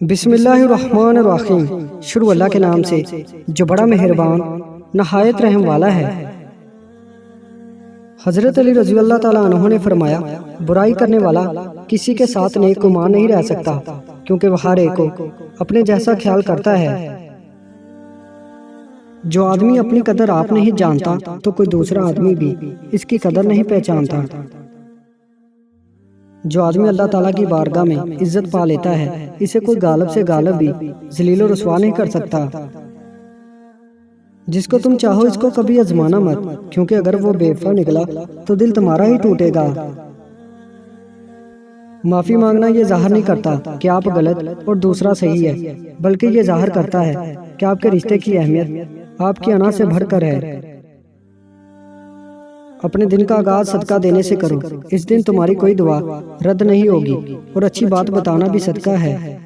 بسم اللہ الرحمن الرحیم۔ شروع اللہ کے نام سے جو بڑا مہربان نہایت رحم والا ہے۔ حضرت علی رضی اللہ تعالیٰ عنہ نے فرمایا، برائی کرنے والا کسی کے ساتھ نیک گمان نہیں رہ سکتا، کیونکہ وہ ہر ایک کو اپنے جیسا خیال کرتا ہے۔ جو آدمی اپنی قدر آپ نہیں جانتا تو کوئی دوسرا آدمی بھی اس کی قدر نہیں پہچانتا۔ جو آدمی اللہ تعالیٰ کی بارگاہ میں عزت پا لیتا ہے، اسے کوئی غالب سے غالب بھی ذلیل و رسوا نہیں کر سکتا۔ جس کو تم چاہو اس کو کبھی آزمانا مت، کیونکہ اگر وہ بے وفا نکلا تو دل تمہارا ہی ٹوٹے گا۔ معافی مانگنا یہ ظاہر نہیں کرتا کہ آپ غلط اور دوسرا صحیح ہے، بلکہ یہ ظاہر کرتا ہے کہ آپ کے رشتے کی اہمیت آپ کی انا سے بڑھ کر ہے۔ اپنے دن کا آغاز صدقہ دینے سے کرو، اس دن تمہاری کوئی دعا رد نہیں ہوگی، اور اچھی بات بتانا بھی صدقہ ہے۔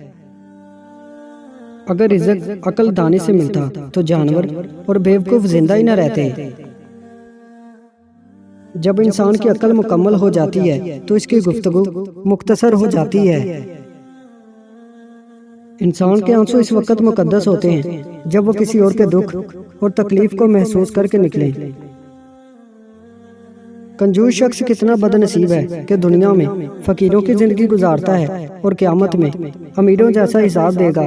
اگر رزق عقل دانی سے ملتا تو جانور اور بیوقوف زندہ ہی نہ رہتے۔ جب انسان کی عقل مکمل ہو جاتی ہے تو اس کی گفتگو مختصر ہو جاتی ہے۔ انسان کے آنسو اس وقت مقدس ہوتے ہیں جب وہ کسی اور کے دکھ اور تکلیف کو محسوس کر کے نکلیں۔ کنجوس شخص کتنا بد نصیب ہے کہ دنیا میں فقیروں کی زندگی گزارتا ہے اور قیامت میں امیروں جیسا حساب دے گا۔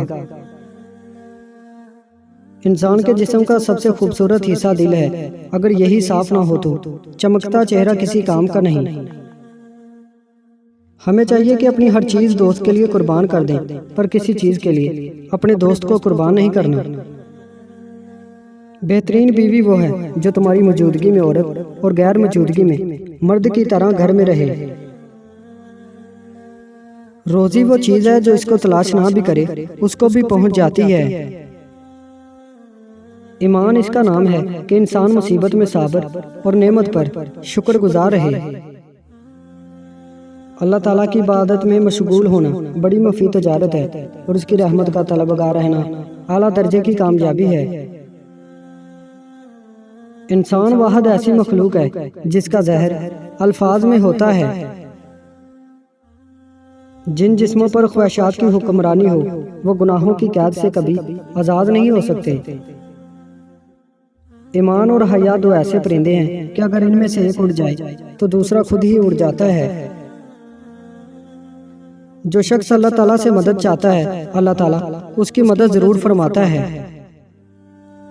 انسان کے جسم کا سب سے خوبصورت حصہ دل ہے، اگر یہی صاف نہ ہو تو چمکتا چہرہ کسی کام کا نہیں۔ ہمیں چاہیے کہ اپنی ہر چیز دوست کے لیے قربان کر دیں، پر کسی چیز کے لیے اپنے دوست کو قربان نہیں کرنا۔ بہترین بیوی وہ ہے جو تمہاری موجودگی میں عورت اور غیر موجودگی میں مرد کی طرح گھر میں رہے۔ روزی وہ چیز ہے جو اس کو تلاش نہ بھی کرے اس کو بھی پہنچ جاتی ہے۔ ایمان اس کا نام ہے کہ انسان مصیبت میں صابر اور نعمت پر شکر گزار رہے۔ اللہ تعالیٰ کی عبادت میں مشغول ہونا بڑی مفید تجارت ہے، اور اس کی رحمت کا طلبگار رہنا اعلیٰ درجے کی کامیابی ہے۔ انسان واحد ایسی مخلوق ہے جس کا زہر الفاظ میں ہوتا ہے۔ جن جسموں پر خواہشات کی حکمرانی ہو وہ گناہوں کی قید سے کبھی آزاد نہیں ہو سکتے۔ ایمان اور حیا دو ایسے پرندے ہیں کہ اگر ان میں سے ایک اڑ جائے تو دوسرا خود ہی اڑ جاتا ہے۔ جو شخص اللہ تعالیٰ سے مدد چاہتا ہے، اللہ تعالیٰ اس کی مدد ضرور فرماتا ہے۔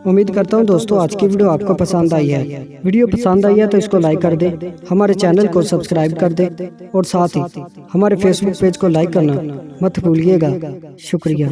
امید کرتا ہوں دوستو آج کی ویڈیو آپ کو پسند آئی ہے۔ ویڈیو پسند آئی ہے تو اس کو لائک کر دیں، ہمارے چینل کو سبسکرائب کر دیں، اور ساتھ ہی ہمارے فیس بک پیج کو لائک کرنا مت بھولیے گا۔ شکریہ۔